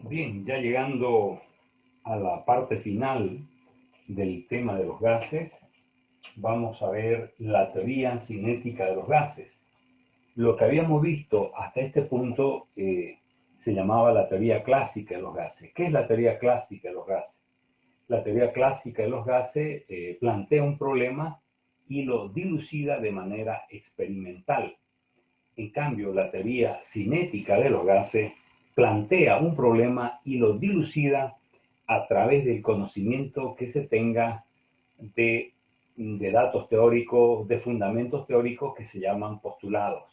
Bien, ya llegando a la parte final del tema de los gases, vamos a ver la teoría cinética de los gases. Lo que habíamos visto hasta este punto se llamaba la teoría clásica de los gases. ¿Qué es la teoría clásica de los gases? La teoría clásica de los gases plantea un problema y lo dilucida de manera experimental. En cambio, la teoría cinética de los gases plantea un problema y lo dilucida a través del conocimiento que se tenga de, de datos teóricos, de fundamentos teóricos que se llaman postulados.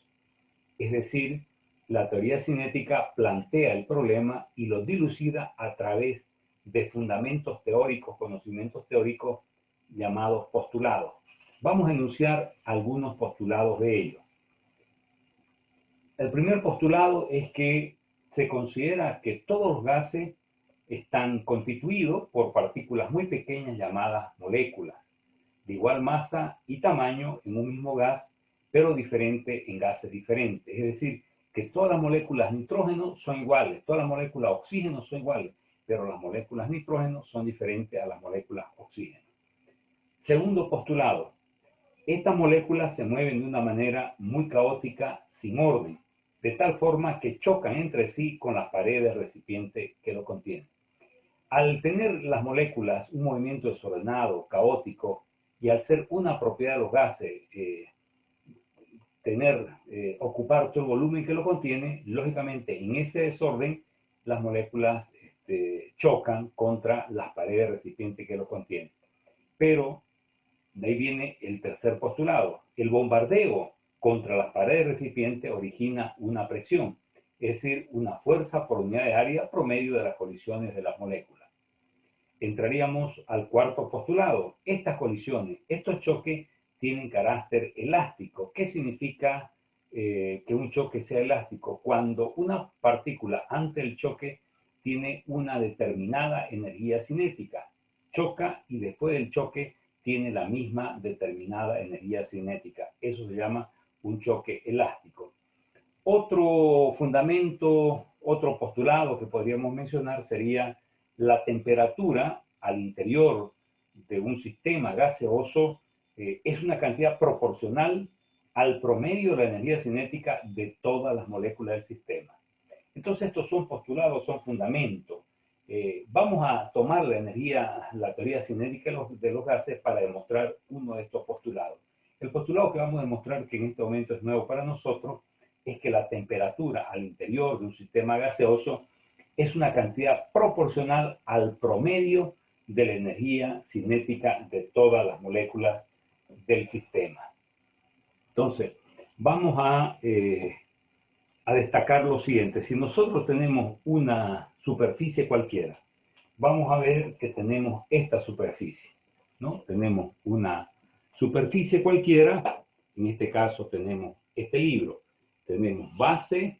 Es decir, la teoría cinética plantea el problema y lo dilucida a través de fundamentos teóricos, conocimientos teóricos llamados postulados. Vamos a enunciar algunos postulados de ellos. El primer postulado es que se considera que todos los gases están constituidos por partículas muy pequeñas llamadas moléculas, de igual masa y tamaño en un mismo gas, pero diferente en gases diferentes. Es decir, que todas las moléculas nitrógeno son iguales, todas las moléculas oxígeno son iguales, pero las moléculas nitrógeno son diferentes a las moléculas oxígeno. Segundo postulado, estas moléculas se mueven de una manera muy caótica, sin orden, de tal forma que chocan entre sí con las paredes del recipiente que lo contiene. Al tener las moléculas un movimiento desordenado, caótico, y al ser una propiedad de los gases, ocupar todo el volumen que lo contiene, lógicamente en ese desorden las moléculas chocan contra las paredes del recipiente que lo contiene. Pero de ahí viene el tercer postulado. El bombardeo contra las paredes del recipiente origina una presión, es decir, una fuerza por unidad de área promedio de las colisiones de las moléculas. Entraríamos al cuarto postulado. Estas colisiones, estos choques tienen carácter elástico. ¿Qué significa que un choque sea elástico? Cuando una partícula ante el choque tiene una determinada energía cinética, choca y después del choque tiene la misma determinada energía cinética. Eso se llama un choque elástico. Otro fundamento, otro postulado que podríamos mencionar sería la temperatura al interior de un sistema gaseoso es una cantidad proporcional al promedio de la energía cinética de todas las moléculas del sistema. Entonces estos son postulados, son fundamentos. Vamos a tomar la teoría cinética de los gases para demostrar uno de estos postulados. El postulado que vamos a demostrar, que en este momento es nuevo para nosotros, es que la temperatura al interior de un sistema gaseoso es una cantidad proporcional al promedio de la energía cinética de todas las moléculas del sistema. Entonces, vamos a destacar lo siguiente. Si nosotros tenemos una superficie cualquiera, vamos a ver que tenemos esta superficie, ¿no? Tenemos una superficie cualquiera, en este caso tenemos este libro, tenemos base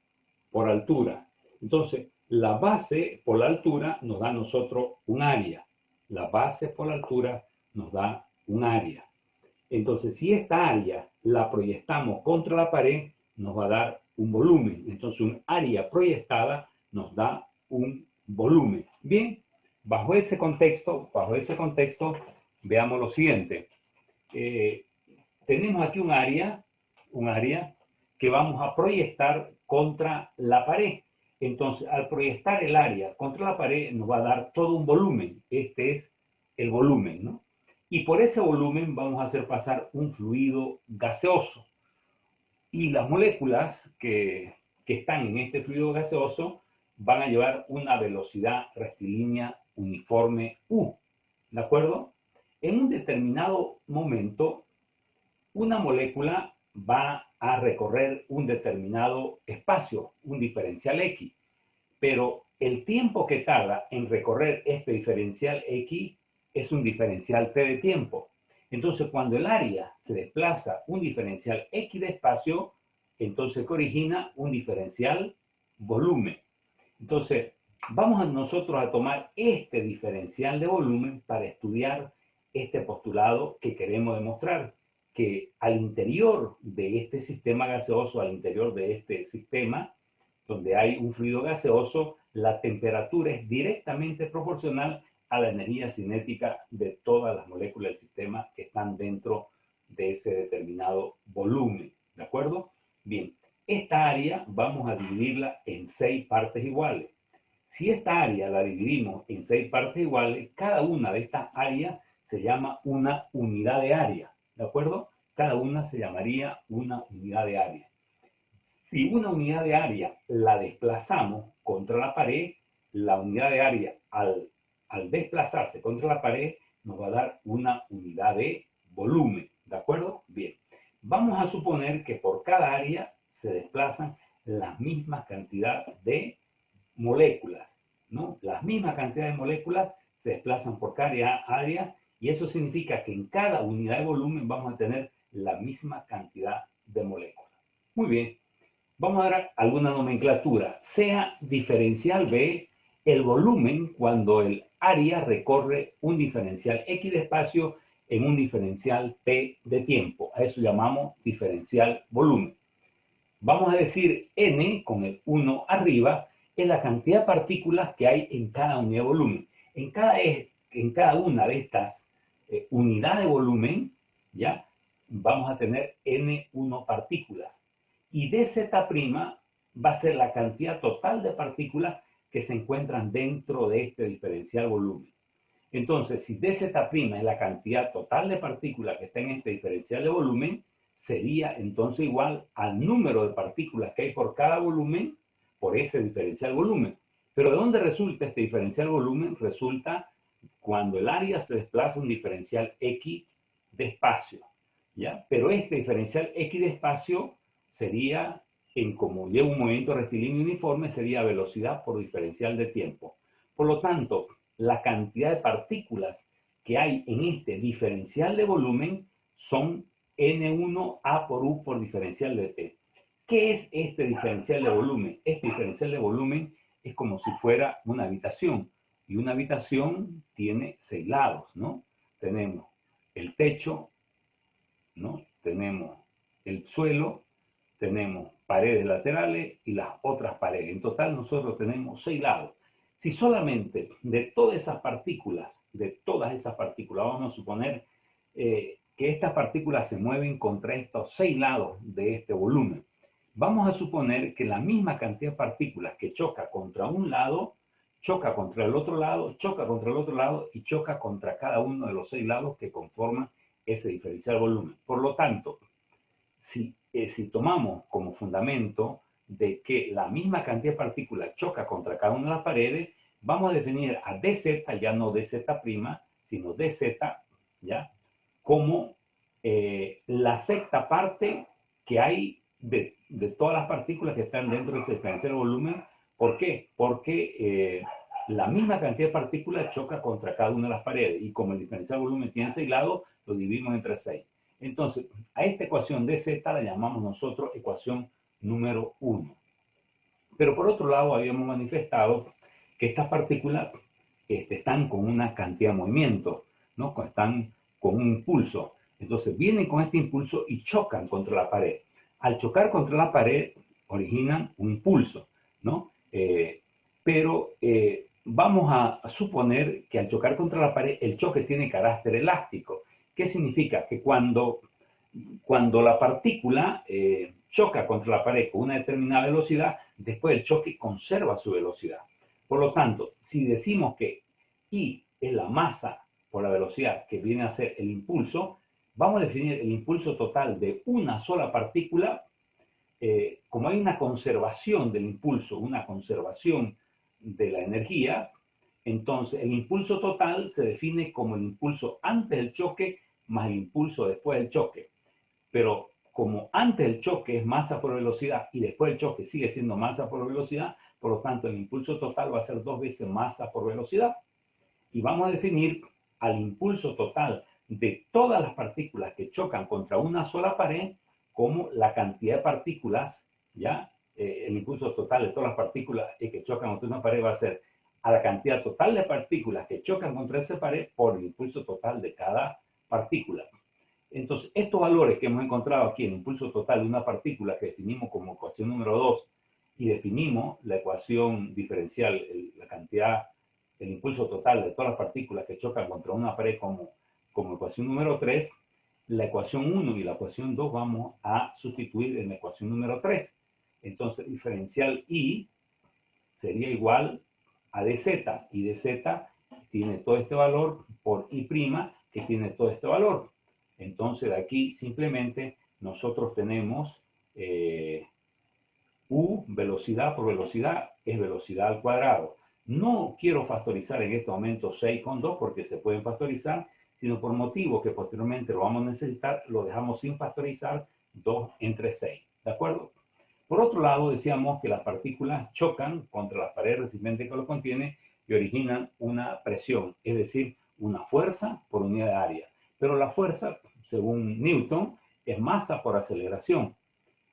por altura. Entonces, la base por la altura nos da a nosotros un área. La base por la altura nos da un área. Entonces, si esta área la proyectamos contra la pared, nos va a dar un volumen. Entonces, un área proyectada nos da un volumen. Bien, bajo ese contexto, veamos lo siguiente. Tenemos aquí un área que vamos a proyectar contra la pared. Entonces, al proyectar el área contra la pared, nos va a dar todo un volumen. Este es el volumen, ¿no? Y por ese volumen vamos a hacer pasar un fluido gaseoso. Y las moléculas que están en este fluido gaseoso van a llevar una velocidad rectilínea uniforme U. ¿De acuerdo? En un determinado momento, una molécula va a recorrer un determinado espacio, un diferencial X. Pero el tiempo que tarda en recorrer este diferencial X es un diferencial T de tiempo. Entonces, cuando el área se desplaza un diferencial X de espacio, entonces que origina un diferencial volumen. Entonces, vamos nosotros a tomar este diferencial de volumen para estudiar este postulado que queremos demostrar, que al interior de este sistema gaseoso, al interior de este sistema, donde hay un fluido gaseoso, la temperatura es directamente proporcional a la energía cinética de todas las moléculas del sistema que están dentro de ese determinado volumen. ¿De acuerdo? Bien, esta área vamos a dividirla en 6 partes iguales. Si esta área la dividimos en 6 partes iguales, cada una de estas áreas se llama una unidad de área. ¿De acuerdo? Cada una se llamaría una unidad de área. Si una unidad de área la desplazamos contra la pared, la unidad de área al desplazarse contra la pared nos va a dar una unidad de volumen. ¿De acuerdo? Bien. Vamos a suponer que por cada área se desplazan la misma cantidad de moléculas, ¿no? Las mismas cantidades de moléculas se desplazan por cada área y eso significa que en cada unidad de volumen vamos a tener la misma cantidad de moléculas. Muy bien. Vamos a dar alguna nomenclatura. Sea diferencial B el volumen cuando el área recorre un diferencial X de espacio en un diferencial T de tiempo. A eso llamamos diferencial volumen. Vamos a decir N con el 1 arriba es la cantidad de partículas que hay en cada unidad de volumen. En cada una de estas unidades de volumen, ¿ya? Vamos a tener N1 partículas. Y dz' va a ser la cantidad total de partículas que se encuentran dentro de este diferencial volumen. Entonces, si dz' es la cantidad total de partículas que está en este diferencial de volumen, sería entonces igual al número de partículas que hay por cada volumen por ese diferencial volumen. Pero ¿de dónde resulta este diferencial volumen? Resulta cuando el área se desplaza un diferencial X de espacio, ¿ya? Pero este diferencial X de espacio sería, como lleva un movimiento rectilíneo uniforme, sería velocidad por diferencial de tiempo. Por lo tanto, la cantidad de partículas que hay en este diferencial de volumen son N1A por U por diferencial de T. ¿Qué es este diferencial de volumen? Este diferencial de volumen es como si fuera una habitación. Y una habitación tiene 6 lados, ¿no? Tenemos el techo, ¿no? Tenemos el suelo, tenemos paredes laterales y las otras paredes. En total nosotros tenemos 6 lados. Si solamente de todas esas partículas, vamos a suponer que estas partículas se mueven contra estos 6 lados de este volumen. Vamos a suponer que la misma cantidad de partículas que choca contra un lado, choca contra el otro lado, choca contra el otro lado y choca contra cada uno de los 6 lados que conforman ese diferencial volumen. Por lo tanto, si tomamos como fundamento de que la misma cantidad de partículas choca contra cada una de las paredes, vamos a definir a dz, ya no dz', sino dz, ¿ya? Como la sexta parte que hay de todas las partículas que están dentro de ese diferencial de volumen. ¿Por qué? Porque la misma cantidad de partículas choca contra cada una de las paredes y como el diferencial de volumen tiene 6 lados, lo dividimos entre 6. Entonces, a esta ecuación dz la llamamos nosotros ecuación número 1. Pero por otro lado, habíamos manifestado que estas partículas están con una cantidad de movimiento, ¿no? Están con un impulso. Entonces, vienen con este impulso y chocan contra la pared. Al chocar contra la pared, originan un impulso, ¿no? Pero vamos a suponer que al chocar contra la pared, el choque tiene carácter elástico. ¿Qué significa? Que cuando la partícula choca contra la pared con una determinada velocidad, después el choque conserva su velocidad. Por lo tanto, si decimos que I es la masa por la velocidad que viene a ser el impulso, vamos a definir el impulso total de una sola partícula. Como hay una conservación del impulso, una conservación de la energía, entonces el impulso total se define como el impulso antes del choque más el impulso después del choque. Pero como antes del choque es masa por velocidad y después del choque sigue siendo masa por velocidad, por lo tanto el impulso total va a ser 2 veces masa por velocidad. Y vamos a definir al impulso total de todas las partículas que chocan contra una sola pared como la cantidad de partículas, ¿ya? El impulso total de todas las partículas que chocan contra una pared va a ser a la cantidad total de partículas que chocan contra esa pared por el impulso total de cada partícula. Entonces, estos valores que hemos encontrado aquí, el impulso total de una partícula que definimos como ecuación número 2, y definimos la ecuación diferencial, la cantidad, el impulso total de todas las partículas que chocan contra una pared como ecuación número 3, la ecuación 1 y la ecuación 2 vamos a sustituir en la ecuación número 3. Entonces, diferencial I sería igual a dz, y dz tiene todo este valor por I' que tiene todo este valor. Entonces, de aquí simplemente nosotros tenemos U, velocidad por velocidad, es velocidad al cuadrado. No quiero factorizar en este momento 6 con 2 porque se pueden factorizar, sino por motivos que posteriormente lo vamos a necesitar, lo dejamos sin factorizar, 2 entre 6. ¿De acuerdo? Por otro lado, decíamos que las partículas chocan contra las paredes recipientes que lo contienen y originan una presión, es decir, una fuerza por unidad de área. Pero la fuerza, según Newton, es masa por aceleración.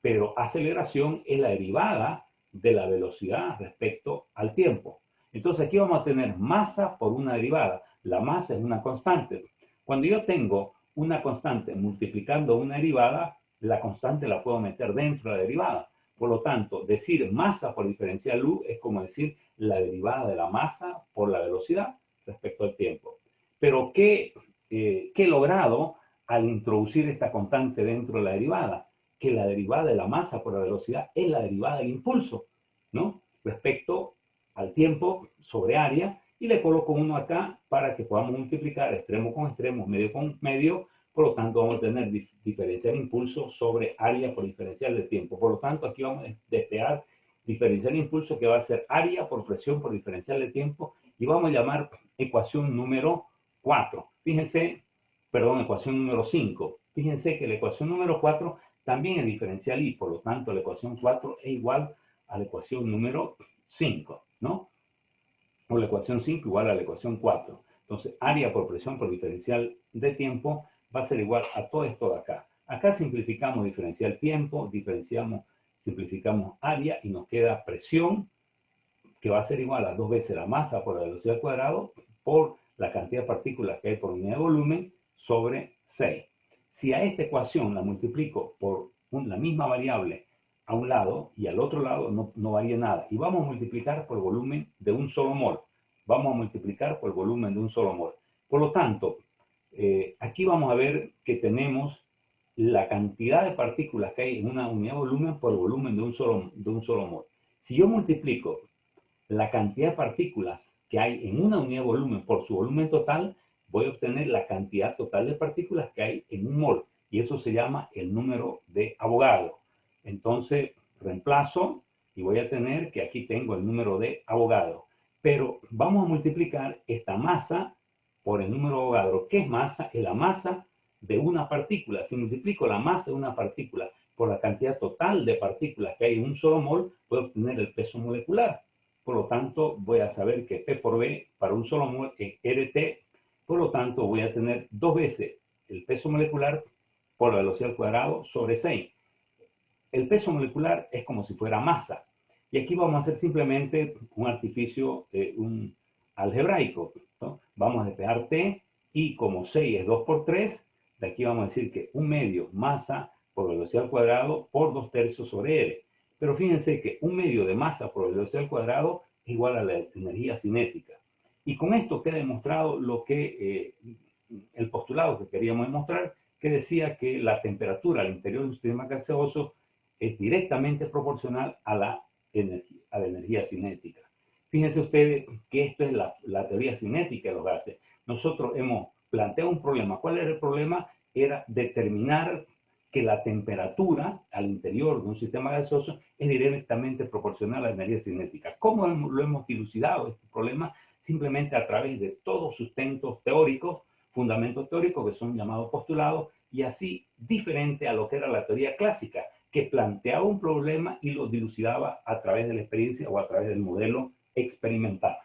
Pero aceleración es la derivada de la velocidad respecto al tiempo. Entonces aquí vamos a tener masa por una derivada. La masa es una constante. Cuando yo tengo una constante multiplicando una derivada, la constante la puedo meter dentro de la derivada. Por lo tanto, decir masa por diferencial U es como decir la derivada de la masa por la velocidad respecto al tiempo. Pero ¿qué he logrado al introducir esta constante dentro de la derivada? Que la derivada de la masa por la velocidad es la derivada del impulso, ¿no? Respecto al tiempo sobre área, y le coloco uno acá para que podamos multiplicar extremo con extremo, medio con medio. Por lo tanto, vamos a tener diferencial de impulso sobre área por diferencial de tiempo. Por lo tanto, aquí vamos a despejar diferencial de impulso, que va a ser área por presión por diferencial de tiempo, y vamos a llamar ecuación número 4. Fíjense, perdón, ecuación número 5. Fíjense que la ecuación número 4 también es diferencial y, por lo tanto, la ecuación 4 es igual a la ecuación número 5, ¿no? O la ecuación 5 igual a la ecuación 4. Entonces, área por presión por diferencial de tiempo va a ser igual a todo esto de acá. Acá simplificamos diferencial tiempo, simplificamos área y nos queda presión, que va a ser igual a 2 veces la masa por la velocidad al cuadrado por la cantidad de partículas que hay por unidad de volumen sobre 6. Si a esta ecuación la multiplico por la misma variable a un lado y al otro lado, no varía nada. Y vamos a multiplicar por el volumen de un solo mol. Vamos a multiplicar por el volumen de un solo mol. Por lo tanto, aquí vamos a ver que tenemos la cantidad de partículas que hay en una unidad de volumen por el volumen de un solo mol. Si yo multiplico la cantidad de partículas que hay en una unidad de volumen por su volumen total, voy a obtener la cantidad total de partículas que hay en un mol. Y eso se llama el número de Avogadro. Entonces, reemplazo y voy a tener que aquí tengo el número de Avogadro. Pero vamos a multiplicar esta masa por el número de Avogadro. ¿Qué es masa? Es la masa de una partícula. Si multiplico la masa de una partícula por la cantidad total de partículas que hay en un solo mol, puedo obtener el peso molecular. Por lo tanto, voy a saber que P por B para un solo mol es RT. Por lo tanto, voy a tener 2 veces el peso molecular por la velocidad al cuadrado sobre 6. El peso molecular es como si fuera masa. Y aquí vamos a hacer simplemente un artificio, un algebraico, ¿no? Vamos a despejar T, y como 6 es 2 por 3, de aquí vamos a decir que 1/2 masa por velocidad al cuadrado por 2/3 sobre R. Pero fíjense que 1/2 de masa por velocidad al cuadrado es igual a la energía cinética. Y con esto queda demostrado lo que el postulado que queríamos demostrar, que decía que la temperatura al interior de un sistema gaseoso es directamente proporcional a la energía cinética. Fíjense ustedes que esto es la teoría cinética de los gases. Nosotros hemos planteado un problema. ¿Cuál era el problema? Era determinar que la temperatura al interior de un sistema gaseoso es directamente proporcional a la energía cinética. ¿Cómo lo hemos dilucidado este problema? Simplemente a través de todos sustentos teóricos, fundamentos teóricos que son llamados postulados, y así diferente a lo que era la teoría clásica, que planteaba un problema y lo dilucidaba a través de la experiencia o a través del modelo experimental.